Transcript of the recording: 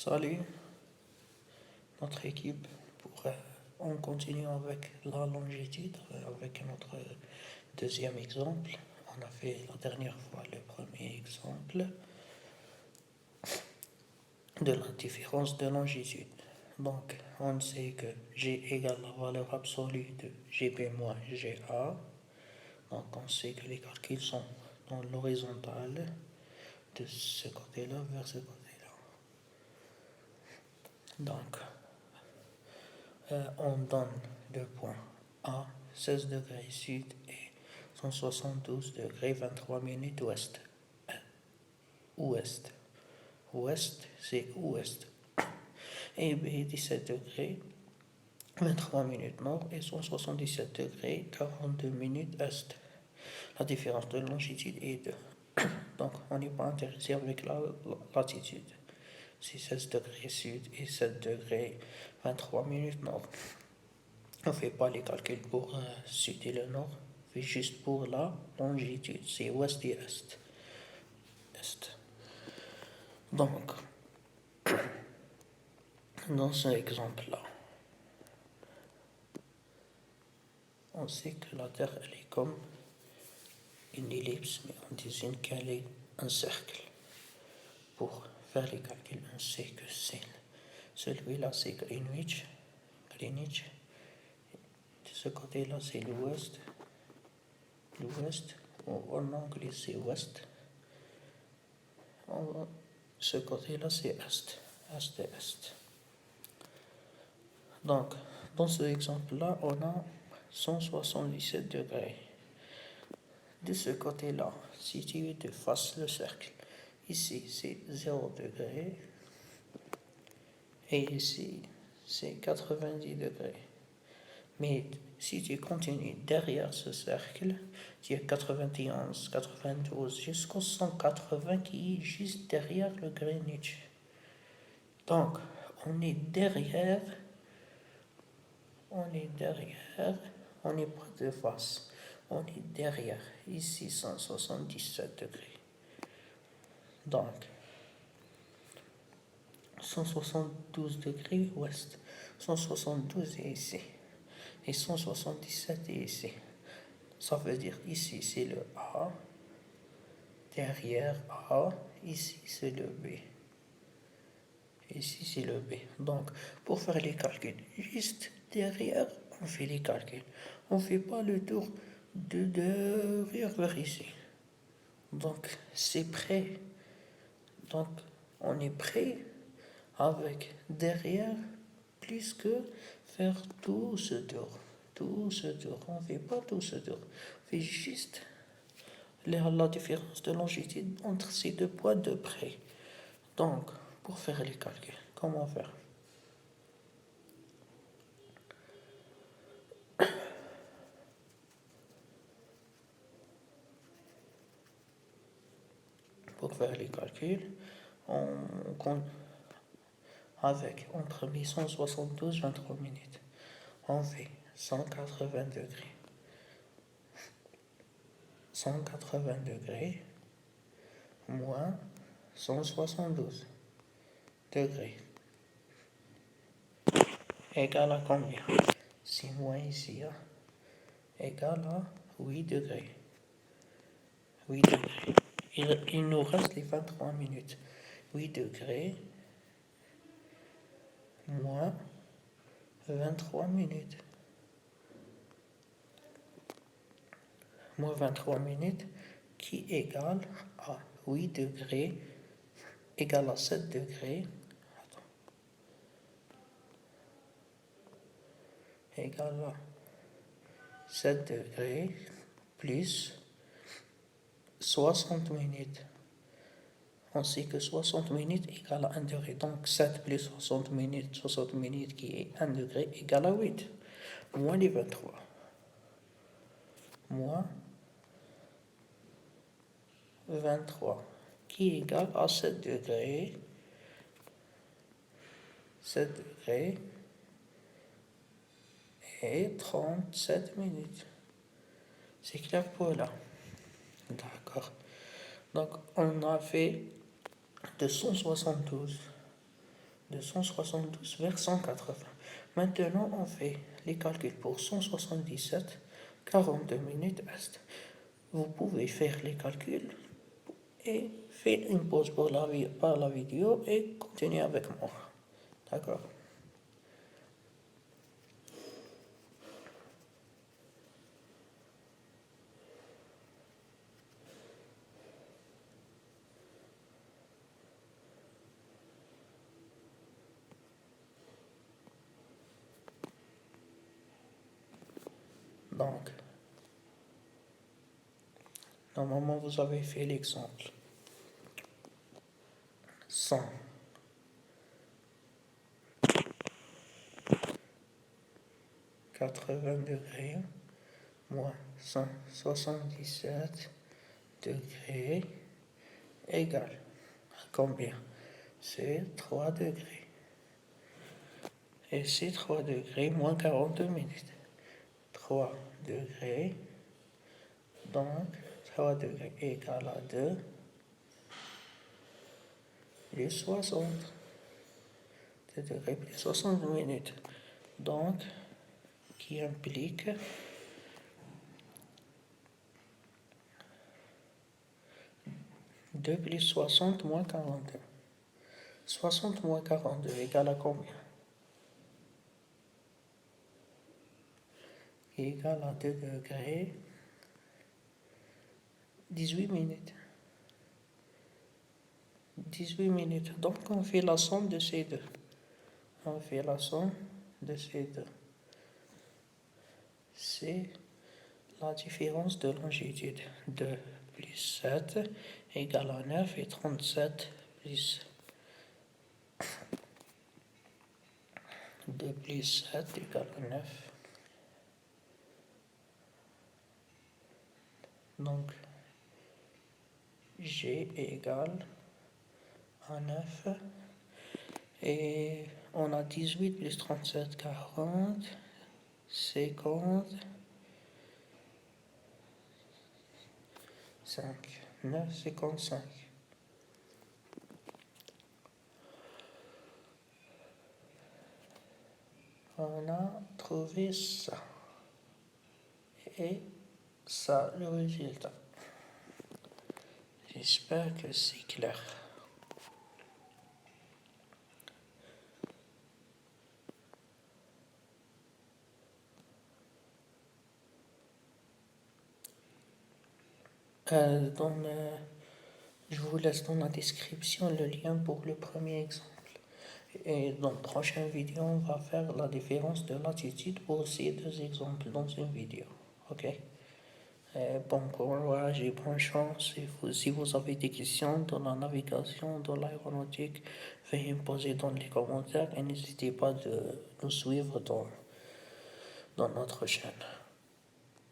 Salut, notre équipe. On continue avec la longitude, avec notre deuxième exemple. On a fait la dernière fois le premier exemple de la différence de longitude. Donc, on sait que G égale la valeur absolue de GB moins GA. Donc, on sait que les calculs sont dans l'horizontale de ce côté-là vers ce côté-là. Donc, on donne deux points A, 16 degrés sud et 172 degrés 23 minutes ouest. Ouest. Ouest, c'est ouest. Et B, 17 degrés 23 minutes nord et 177 degrés 42 minutes est. La différence de longitude est 2. Donc, on n'est pas intéressé avec la latitude. C'est 16 degrés sud et 7 degrés 23 minutes nord. On ne fait pas les calculs pour sud et le nord. On fait juste pour la longitude. C'est ouest et est. Donc, dans ce exemple-là, on sait que la Terre, elle est comme une ellipse, mais on désigne qu'elle est un cercle. Pour faire les calculs, on sait que c'est celui-là, c'est Greenwich. De ce côté-là, c'est l'ouest. En anglais, c'est ouest. Ce côté-là, c'est est. Est et est. Donc, dans ce exemple-là, on a 177 degrés. De ce côté-là, si tu fasses le cercle, ici c'est 0 degré et ici c'est 90 degrés. Mais si tu continues derrière ce cercle, tu as 91, 92 jusqu'au 180 qui est juste derrière le Greenwich. Donc, on est derrière, on n'est pas de face, on est derrière, ici 177 degrés. Donc, 172 degrés ouest, 172 est ici, et 177 est ici. Ça veut dire ici c'est le A, derrière A, ici c'est le B. Ici c'est le B. Donc, pour faire les calculs, juste derrière, on fait les calculs. On ne fait pas le tour de derrière vers ici. Donc, c'est prêt. Donc, on est prêt avec derrière plus que faire tout ce tour. Tout ce tour. On ne fait pas tout ce tour. On fait juste la différence de longitude entre ces deux points de près. Donc, pour faire les calculs, comment faire? Pour faire les calculs, on compte avec entre 1172 23 minutes. On fait 180 degrés. 180 degrés moins 172 degrés égale à combien? 6 moins ici égale à 8 degrés. 8 degrés. Il nous reste les 23 minutes. 8 degrés moins 23 minutes. Moins 23 minutes qui égale à 8 degrés égale à 7 degrés. Égale à 7 degrés plus 60 minutes. On sait que 60 minutes égale à 1 degré. Donc 7 plus 60 minutes qui est 1 degré égale à 8. Moins les 23. Moins 23 qui est égal à 7 degrés. 7 degrés et 37 minutes. C'est clair pour là. D'accord. Donc on a fait de 172 de 172 vers 180. Maintenant, on fait les calculs pour 177, 42 minutes est. Vous pouvez faire les calculs et faire une pause pour par la vidéo et continuer avec moi. D'accord? Donc, normalement, vous avez fait l'exemple. 180 degrés moins 177 degrés égale à combien? C'est 3 degrés. Et c'est 3 degrés moins 42 minutes. 3 degrés, donc 3 degrés égale à 2 plus 60. 2 degrés plus 60 minutes. Donc, qui implique 2 plus 60 moins 42. 60 moins 42 égale à combien? Égale à 2 degrés, 18 minutes. 18 minutes. Donc, on fait la somme de ces deux. On fait la somme de ces deux. C'est la différence de longitude. 2 plus 7 égale à 9 et 37 plus 2 plus 7 égale à 9. Donc, G égale à 9. Et on a 18 plus 37, 40, 50, 5, 9, 55. On a trouvé ça. Et ça, le résultat. J'espère que c'est clair. Je vous laisse dans la description le lien pour le premier exemple. Et dans la prochaine vidéo, on va faire la différence de latitude pour ces deux exemples dans une vidéo. Ok? Bon courage et bonne chance. Si vous avez des questions dans la navigation, dans l'aéronautique, veuillez me poser dans les commentaires et n'hésitez pas de nous suivre dans notre chaîne.